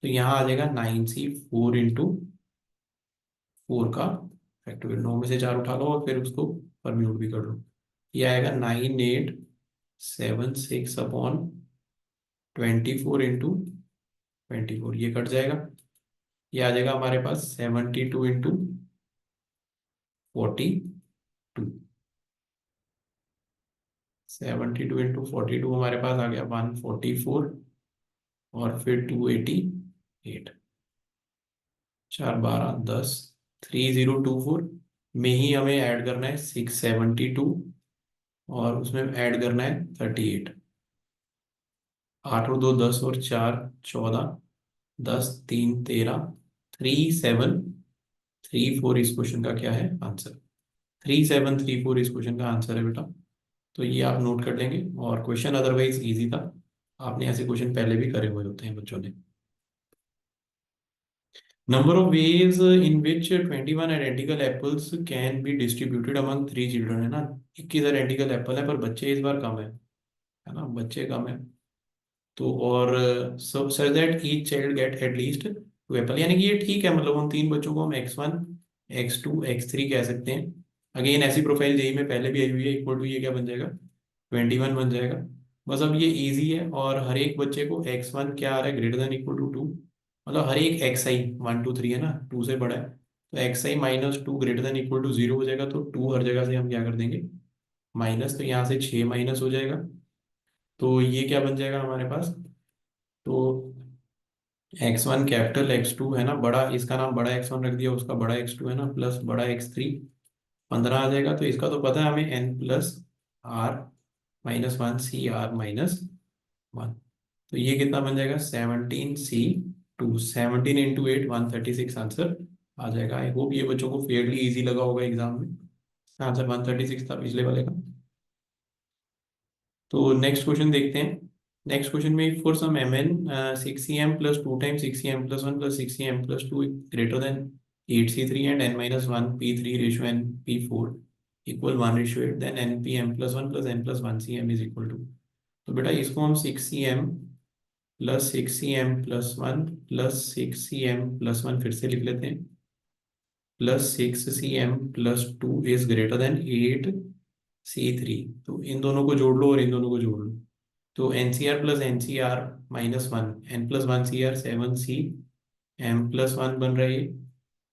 तो यहाँ आ जाएगा 9C 4 into 4 का फैक्टोरियल, 9 में से 4 उठा लो और फिर उसको परम्यूट भी कर लो। ये आएगा 9876/24 ये कट जाएगा। ये आ जाएगा हमारे पास 72 into 42। 72 into 42 हमारे पास आ गया 144, और फिर 288, 4 12 10, 3024 में ही हमें ऐड करना है 672, और उसमें ऐड करना है 38। 8 और 2 10 और 4 14, 10 3 13, 3734 इस क्वेश्चन का क्या है आंसर, 3734 इस क्वेश्चन का आंसर है बेटा। तो ये आप नोट कर लेंगे, और क्वेश्चन अदरवाइज इजी था, आपने ऐसे क्वेश्चन पहले भी करे हुए होते हैं बच्चों ने। Number of ways in which 21 identical apples can be distributed among 3 children, है ना। 21 आइडेंटिकल एप्पल है पर बच्चे इस बार कम है ना, बच्चे कम है। तो और सब such that each child get at least 2 Apple, यानी कि ये ठीक है, मतलब उन तीन बच्चों को हम X1 X2 X3 कह सकते हैं। अगेन ऐसी प्रोफाइल जेई में पहले भी आई हुई है, इक्वल टू ये क्या बन जाएगा, 21 बन जाएगा। बस अब ये इजी है, और हर एक बच्चे को X1 क्या आ रहा है, ग्रेटर देन इक्वल टू 2, मतलब हर एक XI 1 2 3 है ना, 2 से बड़ा है, तो XI-2 greater than equal to 0 हो जाएगा। तो 2 हर जगह से हम क्या कर देंगे, माइनस, तो यहाँ से 6 माइनस हो जाएगा। तो ये क्या बन जाएगा हमारे पास, तो X1 कैपिटल X2 है ना बड़ा, इसका नाम बड़ा X1 रख दिया, उसका बड़ा X2 है ना, प्लस बड़ा X3 15 आ जाएगा। तो इसका तो पता है हमें N+R-1 CR-1। तो ये कितना बन जाएगा, 17C2, 17 into 8 136 आंसर आ जाएगा। आई होप ये बच्चों को फेयरली इजी लगा होगा एग्जाम में, आंसर 136 था पिछले वाले का। तो नेक्स्ट क्वेश्चन देखते हैं। नेक्स्ट क्वेश्चन में for sum mn 6cm plus 2 times 6cm plus 1 plus 6cm plus 2 greater than 8C3 and n-1 P3 ratio n P4 equal 1:8, then nPm+1 plus n+1cm is equal to. तो बेटा इसको हम 6cm+6cm+1 फिर से लिख लेते हैं, +6cm+2 is greater than 8C3। तो इन दोनों को जोड़ लो और इन दोनों को जोड़ लो, तो NCR+NCR-1, n+1CR 7CM+1 बन रहा है ये,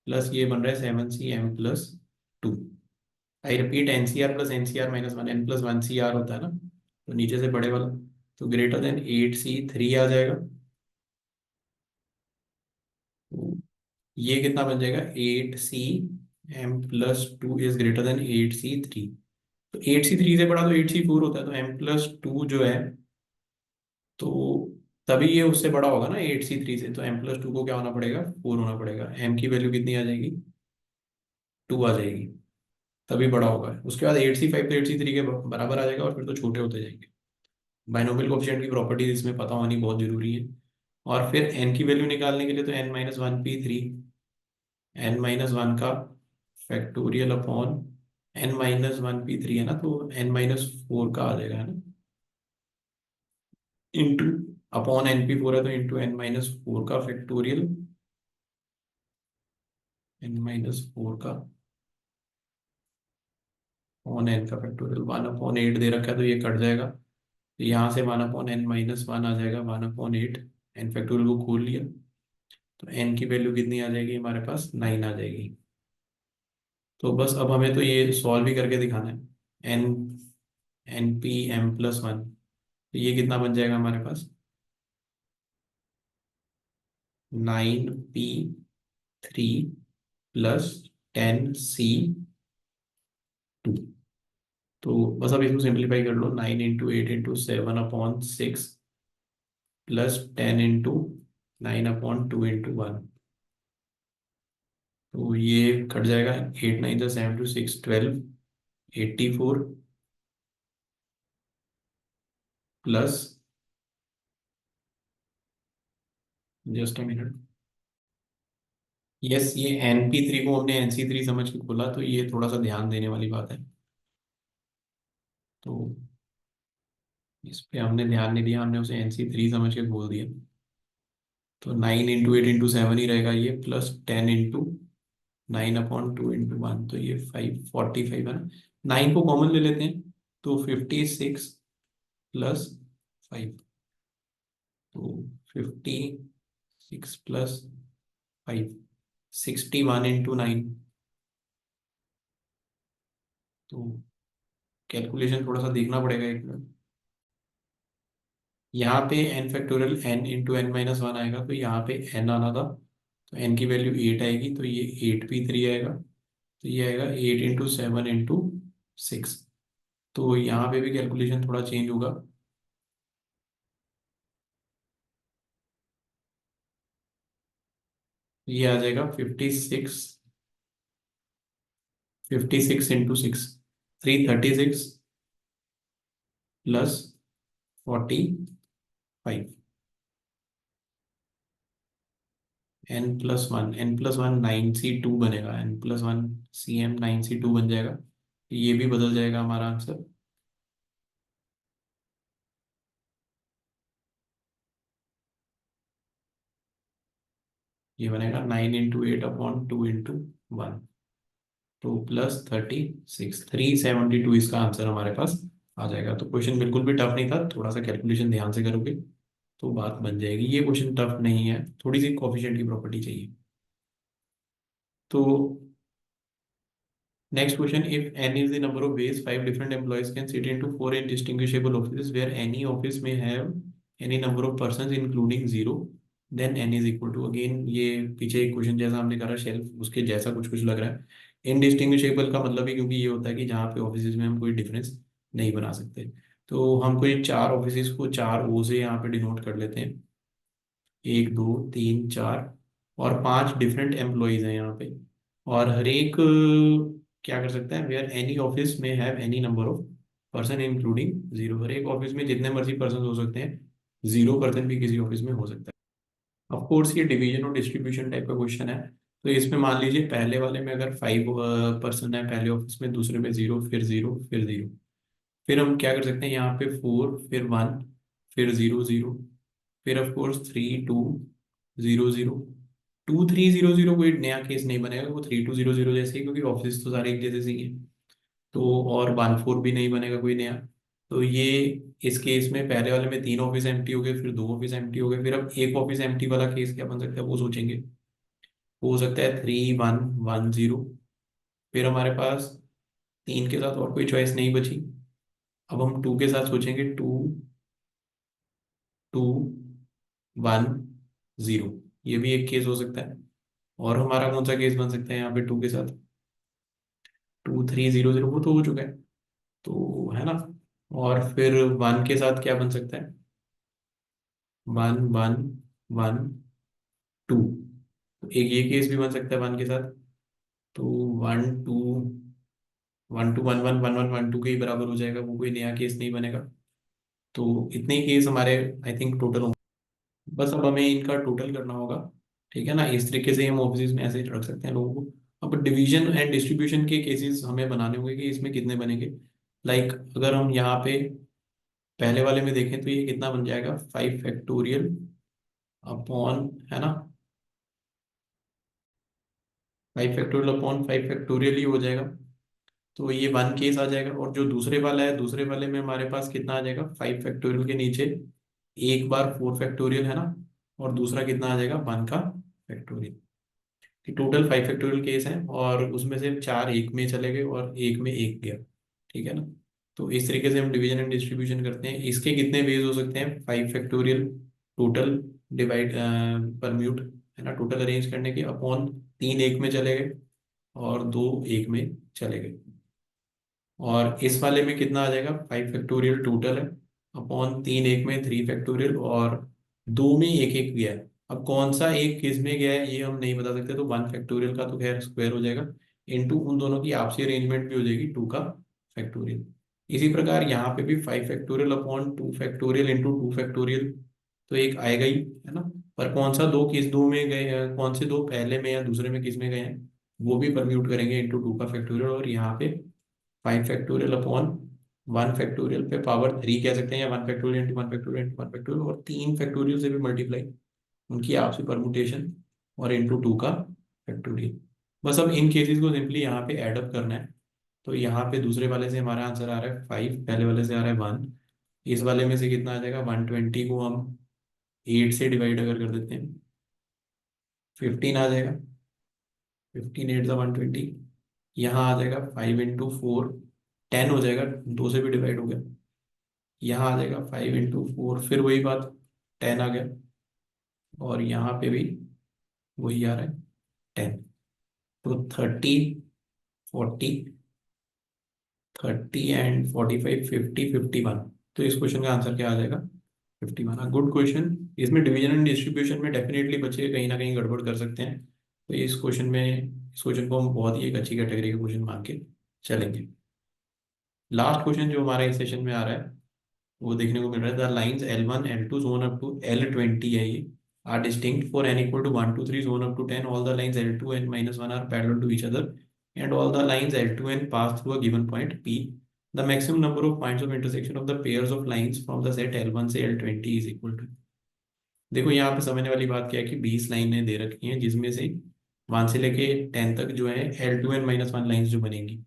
प्लस ये बन रहा है 7CM+2। I repeat, NCR+NCR-1 n+1CR होता है ना, तो नीचे से बड़े वाला, तो ग्रेटर देन 8C3 आ जाएगा। तो ये कितना बन जाएगा, 8CM+2 is greater than 8C3। तो 8c3 से बड़ा तो 8c4 होता है, तो m+2 जो है, तो तभी ये उससे बड़ा होगा ना 8c3 से, तो m+2 को क्या होना पड़ेगा, 4 होना पड़ेगा। m की वैल्यू कितनी आ जाएगी, 2 आ जाएगी, तभी बड़ा होगा। उसके बाद 8c5 तो 8c3 के बराबर आ जाएगा, और फिर तो छोटे होते जाएंगे। बाइनोमियल कोएफिशिएंट की प्रॉपर्टीज इसमें पता होनी बहुत जरूरी है। और फिर n की वैल्यू निकालने के लिए तो n-1p3, n-1 का फैक्टोरियल अपॉन n-1p3 है ना, तो n-4 का आ जाएगा, है ना, इंटू अपॉन np4 है तो इंटू n-4 का फैक्टोरियल, n-4 का अपॉन n का फैक्टोरियल, 1/8 दे रखा है तो ये कट जाएगा, तो यहाँ से 1/n-1 आ जाएगा, 1/8। n फैक्टोरियल को खोल लिया, तो n की वैल्यू कितनी आ जाएगी हमारे पास, 9 आ जाएगी। तो बस अब हमें तो ये सॉल्व भी करके दिखाना है। n np m+1, तो ये कितना बन जाएगा हमारे पास, 9p3 प्लस 10c2। तो बस अब इसको सिंप्लीफाई कर लो, 9 × 8 × 7/6 प्लस 10 × 9/2 × 1। तो ये कट जाएगा, 8 9 × 7 × 6 12, 84 plus, just a minute, yes, ये np3 को हमने nc3 समझ के खोला, तो ये थोड़ा सा ध्यान देने वाली बात है। तो इस पे हमने ध्यान नहीं दिया, हमने उसे nc3 समझ के खोल दिया। तो 9 × 8 × 7 ही रहेगा ये, प्लस 10 × 9/2 × 1, तो ये 545 है ना। 9 को कॉमन ले लेते हैं, तो 56 प्लस 5, तो 56 प्लस 5, 61 × 9। तो कैलकुलेशन थोड़ा सा देखना पड़ेगा एक मिनट। यहाँ पे n फैक्टोरियल n × n-1 आएगा, तो यहाँ पे n आना था, तो n की वैल्यू 8 आएगी, तो ये 8p3 आएगा, तो ये आएगा 8 × 7 × 6। तो यहाँ पे भी कैलकुलेशन थोड़ा चेंज होगा। ये आ जाएगा 56 336 प्लस 45, n+1 9c2 बनेगा, n+1 9c2 बन जाएगा, ये भी बदल जाएगा हमारा आंसर। ये बनेगा 9 × 8/2 × 1, तो प्लस 36, 372 इसका आंसर हमारे पास आ जाएगा। तो क्वेश्चन बिल्कुल भी टफ नहीं था, थोड़ा सा कैलकुलेशन ध्यान से करोगे तो बात बन जाएगी। ये क्वेश्चन टफ नहीं है, थोड़ी सी कोफिशिएंट की प्रॉपर्टी चाहिए। तो next question, if n is the number of ways 5 different employees can sit into 4 indistinguishable offices where any office may have any number of persons including 0, then n is equal to, again ये पीछे एक question जैसा हमने करा shelf, उसके जैसा कुछ कुछ लग रहा है। इनडिस्टिंग्विशेबल का मतलब ही, क्योंकि ये होता है कि जहाँ पे ऑफिसेज में हम कोई डिफरेंस नहीं बना सकते, तो हम कोई 4 ऑफिसेज को 4 O से यहाँ पे डिनोट कर लेते हैं, 1 2 3 4, और 5 डिफरेंट एम्प्लॉयज हैं यहाँ पे। और हर एक क्या कर सकता है, वेयर एनी ऑफिस में have any number of person including 0, हर एक ऑफिस में जितने मर्जी पर्सन हो सकते हैं, 0 पर्सन भी किसी ऑफिस में हो सकता है। ऑफ कोर्स ये डिवीजन और डिस्ट्रीब्यूशन टाइप का क्वेश्चन है, तो इसमें मान लीजिए पहले वाले में अगर 5 पर्सन है पहले ऑफिस में, दूसरे में 0 फिर 0 फिर 0, फिर हम क्या कर सकते हैं, यहाँ पे 4 फिर 1 फिर 0 0, फिर ऑफ कोर्स 3 2 0 0, 2 3 0 0, कोई नया केस नहीं बनेगा, वो 3 2 0 0 जैसे ही, क्योंकि ऑफिस तो सारे एक जैसे से ही हैं। तो और 1 4 भी नहीं बनेगा कोई नया। तो ये इस केस में पहले वाले में 3 ऑफिस एम्प्टी हो गए, फिर 2 ऑफिस एम्प्टी हो गए, फिर अब एक ऑफिस एम्प्टी वाला केस क्या बन सकता है वो सोचेंगे। वो हो सकता है 3 1 1 0, फिर हमारे पास 3 के साथ और कोई चॉइस नहीं बची। अब हम 2 के साथ सोचेंगे, 2 2 1 0, ये भी एक केस हो सकता है। और हमारा कौन सा केस बन सकता है यहाँ पे 2 के साथ, 2 3 0 0, वो तो हो चुका है। तो है ना। और फिर वन के साथ क्या बन सकता है, वन वन वन टू, एक ये केस भी बन सकता है वन के साथ। तो one two, one two one one one one one two के ही बराबर हो जाएगा, वो कोई नया केस नहीं बनेगा। तो इतने ही केस हमारे आई थिंक टोटल होंगे। बस अब हमें इनका टोटल करना होगा। ठीक है ना, इस तरीके से हम ऑफिस में ऐसे ही रख सकते हैं लोगों को। अब डिवीजन एंड डिस्ट्रीब्यूशन के केसेस हमें बनाने होंगे कि इसमें कितने बनेंगे। लाइक अगर हम यहाँ पे पहले वाले में देखें तो ये कितना बन जाएगा, 5 फैक्टोरियल अपॉन, है ना, 5 फैक्टोरियल अपॉन 5 फैक्टोरियल ही हो जाएगा। तो ये वन केस आ जाएगा। और जो दूसरे वाला है, दूसरे वाले में हमारे पास कितना आ जाएगा, 5 फैक्टोरियल के नीचे एक बार 4 फैक्टोरियल, है ना, और दूसरा कितना आ जाएगा, वन का फैक्टोरियल। टोटल 5 फैक्टोरियल केस है, और उसमें से चार एक में चले गए और एक में एक गया। ठीक है ना। तो इस तरीके से हम डिवीजन एंड डिस्ट्रीब्यूशन करते हैं। इसके कितने वेज हो सकते हैं, 5 फैक्टोरियल टोटल डिवाइड परम्यूट, है ना, टोटल अरेंज करने के, अपॉन तीन एक में चले गए और दो एक में चले गए। और इस वाले में कितना आ जाएगा, 5 फैक्टोरियल टोटल है, अपॉन तीन एक में 3 फैक्टोरियल, और दो में एक एक गया है। अब कौन सा एक किस में गया है ये हम नहीं बता सकते, तो 1 फैक्टोरियल का तो खैर स्क्वायर हो जाएगा, इनटू उन दोनों की आपसी अरेंजमेंट भी हो जाएगी, 2 का फैक्टोरियल। इसी प्रकार यहाँ पे भी 5 factorial upon 2 factorial into 2 factorial, तो एक आएगा ही, है ना। पर कौन सा दो किस दो में गए हैं, कौन से दो पहले में या दूसरे में किस में गए हैं, वो भी परम्यूट करेंगे इंटू 2 का फैक्टोरियल। और यहाँ पे 5 फैक्टोरियल अपॉन 1 फैक्टोरियल पे पावर 3 कह सकते हैं, या 1 factorial into 1 factorial into 1 factorial, और 3 फैक्टोरियल से भी उनकी आपसी परमुटेशन, और इंटू 2 का फैक्टोरियल। बस अब इन केसेस को सिंपली यहाँ पे ऐड अप करना है। तो यहाँ पे दूसरे वाले से हमारा आंसर आ रहा है 5, पहले वाले से आ रहा है 1। इस वाले में से कितना आ जाएगा, 120 को हम 8 से डिवाइड अगर कर देते हैं, 15 आ जाएगा, 15 8 ज़ा 120। यहाँ आ जाएगा 5 इंटू 4, 10 हो जाएगा, दो से भी डिवाइड हो गया। यहाँ आ जाएगा 5 इंटू 4, फिर वही बात, 10 आ गया। और यहाँ पे भी वही आ रहा है, 10। तो 30 40 30 एंड 45 50 51। तो इस क्वेश्चन का आंसर क्या आ जाएगा, 51। Good question. इसमें डिवीजन एंड डिस्ट्रीब्यूशन में डेफिनेटली बच्चे कहीं ना कहीं गड़बड़ कर सकते हैं। तो इस क्वेश्चन को हम बहुत ही एक अच्छी कैटेगरी का क्वेश्चन मान के चलेंगे। लास्ट क्वेश्चन जो हमारे इस सेशन में आ रहा है वो देखने को मिल रहा है, द लाइंस L1 L2 जोन अप टू L20 है ये, are distinct for n equal to 1 2 3 जोन up to 10, all the lines L2 n minus 1 are parallel to each other, and all the lines L2 n pass through a given point P, the maximum number of points of intersection of the pairs of lines from the set L1 से L20 is equal to. देखो यहाँ पे समझने वाली बात क्या है कि 20 लाइनें दे रखी हैं, जिसमें से 1 से लेके 10 तक जो है L2 n minus 1 लाइंस जो बनेंगी।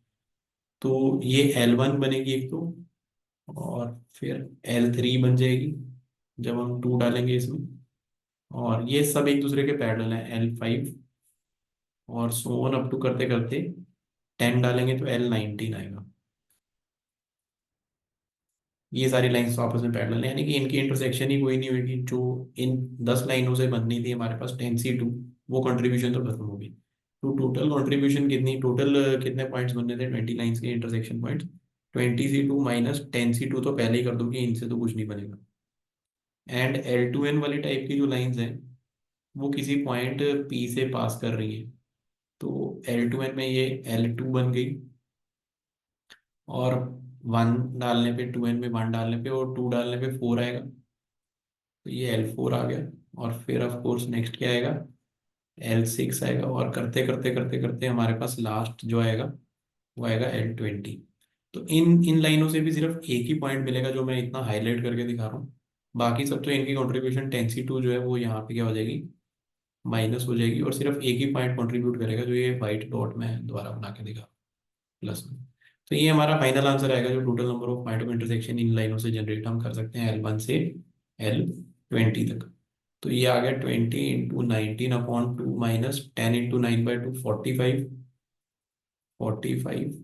तो ये L1 बनेगी एक तो, और फिर L3 बन जाएगी जब हम 2 डालेंगे इसमें, और ये सब एक दूसरे के पैरेलल हैं, L5, और सो ऑन अप टू करते करते 10 डालेंगे तो L19 आएगा। ये सारी लाइंस तो आपस में पैरेलल है, यानी कि इनकी इंटरसेक्शन ही कोई नहीं होगी। जो इन 10 लाइनों से बननी थी हमारे पास 10C2, वो कंट्रीब्यूशन तो खत्म हो गई। तो टोटल कंट्रीब्यूशन कितनी, टोटल कितने पॉइंट्स बनने थे 20 लाइंस के intersection points, 20C2 minus 10C2 तो पहले ही कर दो कि इनसे तो कुछ नहीं बनेगा। एंड L2n वाली टाइप की जो लाइंस हैं वो किसी पॉइंट P से पास कर रही है। तो L2n में ये L2 बन गई, और 1 डालने पे, 2n में 1 डालने पे और 2 डालने पे 4 आएगा, तो ये L4 आ गया। और फिर ऑफ कोर्स नेक्स्ट क्या आएगा, L6 आएगा, और करते करते करते करते हमारे पास लास्ट जो आएगा वो आएगा L20। तो इन इन लाइनों से भी सिर्फ एक ही पॉइंट मिलेगा जो मैं इतना हाईलाइट करके दिखा रहा हूँ। बाकी सब तो इनकी कंट्रीब्यूशन 10C2 जो है वो यहाँ पे क्या हो जाएगी, माइनस हो जाएगी, और सिर्फ एक ही पॉइंट कंट्रीब्यूट करेगा, जो ये व्हाइट डॉट में दोबारा बना के दिखा, प्लस में। तो ये हमारा फाइनल आंसर आएगा, जो total number of point of intersection इन लाइनों से जनरेट हम कर सकते हैं L1 से L20 तक। तो ये आ गया 20 into 19 upon 2 minus 10 into 9 by 2, 45, 45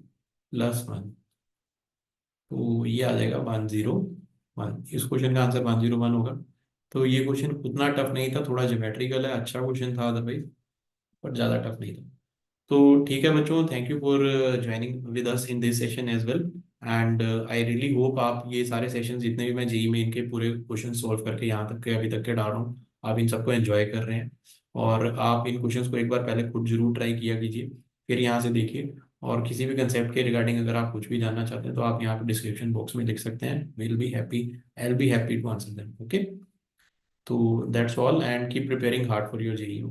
plus 1, तो ये आ जाएगा 101। इस क्वेश्चन का आंसर 101 होगा। तो ये क्वेश्चन उतना टफ नहीं था, थोड़ा ज्योमेट्रिकल है, अच्छा क्वेश्चन था अदरवाइज, पर ज़्यादा टफ नहीं था। तो ठीक है बच्चों, thank you for joining with us in this session as well. And I really hope आप ये सारे सेशन जितने भी मैं जेई मेन के पूरे क्वेश्चन सॉल्व करके यहाँ तक के अभी तक के डाल रहा हूँ, आप इन सबको एंजॉय कर रहे हैं। और आप इन क्वेश्चंस को एक बार पहले खुद जरूर ट्राई किया कीजिए, फिर यहाँ से देखिए। और किसी भी कंसेप्ट के रिगार्डिंग अगर आप कुछ भी जानना चाहते हैं तो आप यहाँ पे डिस्क्रिप्शन बॉक्स में लिख सकते हैं, will be happy, I be happy to answer them. Okay, तो that's all and keep preparing hard for your JEE.